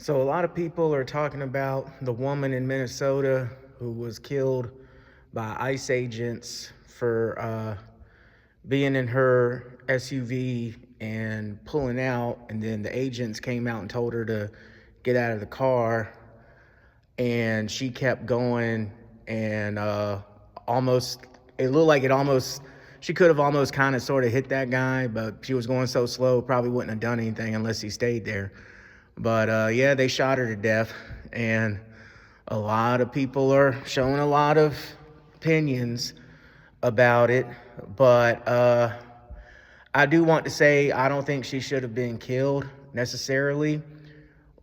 So a lot of people are talking about the woman in Minnesota who was killed by ICE agents for being in her SUV and pulling out, and then the agents came out and told her to get out of the car, and she kept going, and almost it looked like it almost she could have almost kind of sort of hit that guy, but she was going so slow, probably wouldn't have done anything unless he stayed there. But yeah, they shot her to death, and a lot of people are showing a lot of opinions about it. But I do want to say I don't think she should have been killed necessarily.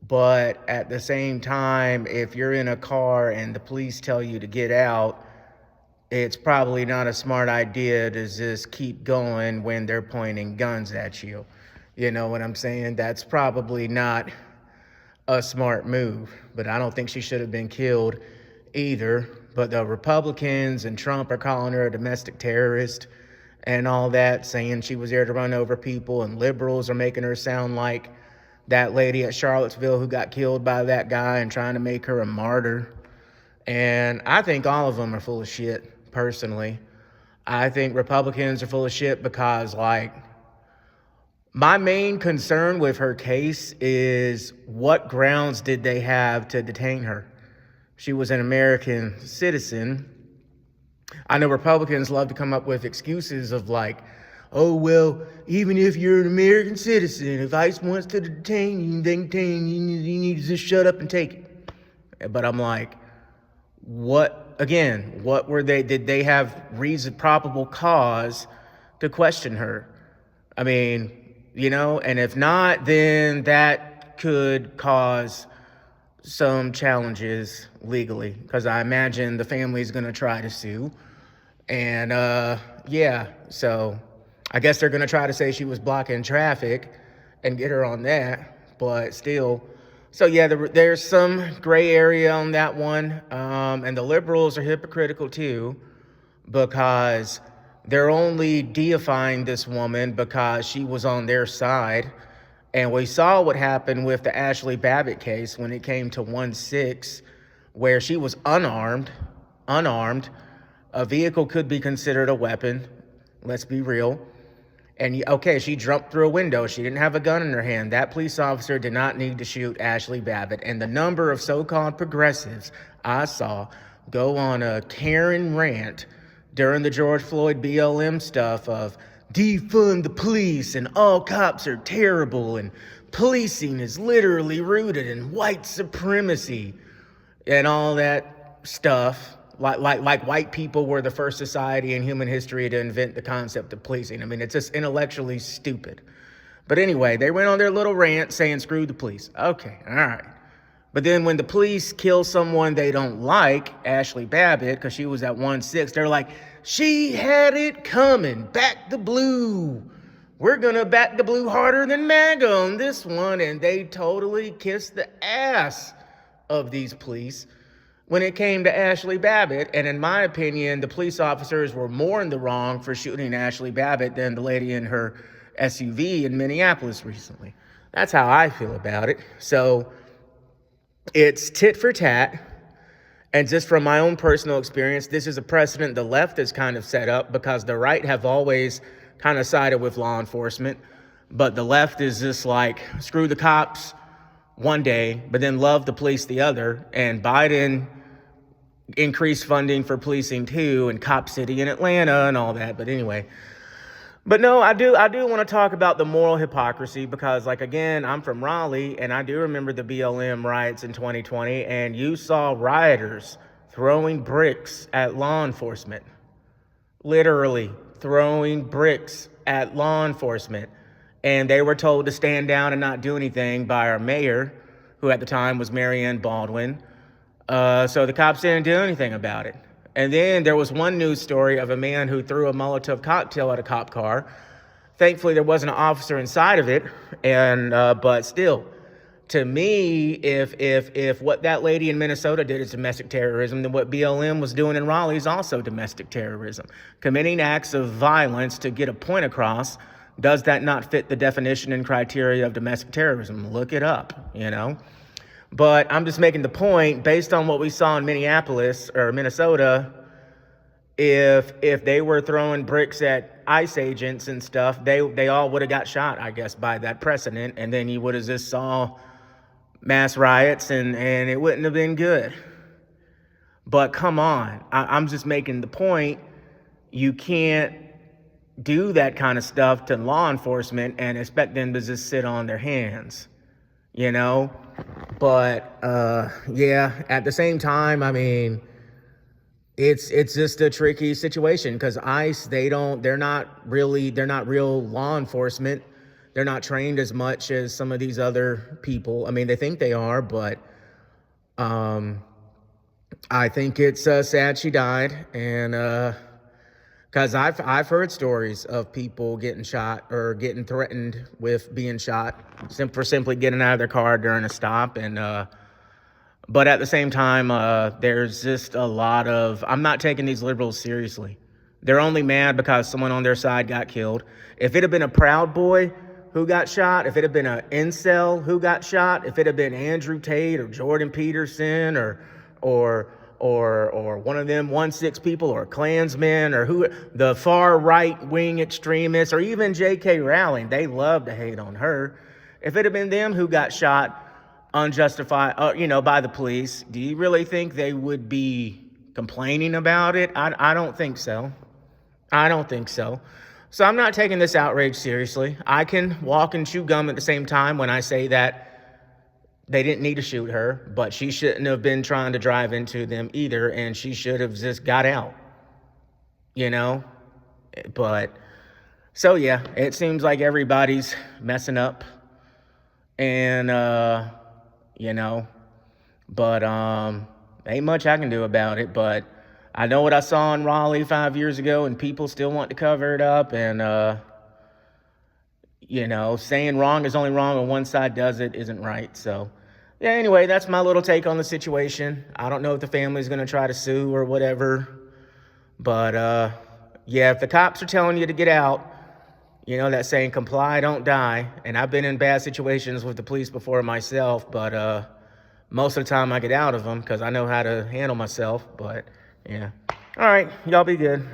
But at the same time, if you're in a car and the police tell you to get out, it's probably not a smart idea to just keep going when they're pointing guns at you. You know what I'm saying? That's probably not a smart move, but I don't think she should have been killed either. But the Republicans and Trump are calling her a domestic terrorist and all that, saying she was there to run over people, and liberals are making her sound like that lady at Charlottesville who got killed by that guy and trying to make her a martyr. And I think all of them are full of shit, personally. I think Republicans are full of shit because, like, my main concern with her case is what grounds did they have to detain her? She was an American citizen. I know Republicans love to come up with excuses of like, oh, well, even if you're an American citizen, if ICE wants to detain you, they can detain you, you need to just shut up and take it. But I'm like, what were they, did they have probable cause to question her? I mean, and if not, then that could cause some challenges legally, because I imagine the family's going to try to sue. And yeah, so I guess they're going to try to say she was blocking traffic and get her on that, but still. So yeah, there's some gray area on that one. And the liberals are hypocritical too, because they're only deifying this woman because she was on their side. And we saw what happened with the Ashley Babbitt case when it came to 1-6, where she was unarmed. A vehicle could be considered a weapon. Let's be real. And okay, she jumped through a window. She didn't have a gun in her hand. That police officer did not need to shoot Ashley Babbitt. And the number of so-called progressives I saw go on a Karen rant during the George Floyd BLM stuff of defund the police and all cops are terrible and policing is literally rooted in white supremacy and all that stuff. Like white people were the first society in human history to invent the concept of policing. I mean, it's just intellectually stupid. But anyway, they went on their little rant saying, screw the police. Okay, all right. But then when the police kill someone they don't like, Ashley Babbitt, because she was at 1-6, they're like, she had it coming. Back the blue. We're going to back the blue harder than MAGA on this one. And they totally kissed the ass of these police when it came to Ashley Babbitt. And in my opinion, the police officers were more in the wrong for shooting Ashley Babbitt than the lady in her SUV in Minneapolis recently. That's how I feel about it. So it's tit for tat. And just from my own personal experience, this is a precedent the left has kind of set up, because the right have always kind of sided with law enforcement. But the left is just like, screw the cops one day, but then love the police the other. And Biden increased funding for policing too, and Cop City in Atlanta and all that. But anyway. But no, I do want to talk about the moral hypocrisy, because, like, again, I'm from Raleigh, and I do remember the BLM riots in 2020, and you saw rioters throwing bricks at law enforcement. Literally throwing bricks at law enforcement. And they were told to stand down and not do anything by our mayor, who at the time was Marianne Baldwin. So the cops didn't do anything about it. And then there was one news story of a man who threw a Molotov cocktail at a cop car. Thankfully, there wasn't an officer inside of it. And but still, to me, if what that lady in Minnesota did is domestic terrorism, then what BLM was doing in Raleigh is also domestic terrorism. Committing acts of violence to get a point across, does that not fit the definition and criteria of domestic terrorism? Look it up, But I'm just making the point, based on what we saw in Minneapolis or Minnesota, if they were throwing bricks at ICE agents and stuff, they all would have got shot, I guess, by that precedent, and then you would have just saw mass riots, and it wouldn't have been good. But come on, I'm just making the point, you can't do that kind of stuff to law enforcement and expect them to just sit on their hands, you know? But yeah, at the same time, I mean, it's just a tricky situation because ICE, they're not real law enforcement. They're not trained as much as some of these other people. I mean, they think they are, but I think it's sad she died, and because I've heard stories of people getting shot or getting threatened with being shot for simply getting out of their car during a stop, and but at the same time, there's just a lot of, I'm not taking these liberals seriously. They're only mad because someone on their side got killed. If it had been a Proud Boy who got shot, if it had been an incel who got shot, if it had been Andrew Tate or Jordan Peterson or one of them 1-6 people or Klansmen or who, the far right wing extremists, or even J.K. Rowling, they love to hate on her. If it had been them who got shot unjustified, by the police, do you really think they would be complaining about it? I don't think so. I don't think so. So I'm not taking this outrage seriously. I can walk and chew gum at the same time when I say that they didn't need to shoot her, but she shouldn't have been trying to drive into them either, and she should have just got out, But, so yeah, it seems like everybody's messing up, and, but ain't much I can do about it. But I know what I saw in Raleigh 5 years ago, and people still want to cover it up, and, saying wrong is only wrong when one side does it isn't right. So, yeah, anyway, that's my little take on the situation. I don't know if the family's going to try to sue or whatever. But, yeah, if the cops are telling you to get out, that saying, comply, don't die. And I've been in bad situations with the police before myself, but most of the time I get out of them because I know how to handle myself. But, yeah. All right, y'all be good.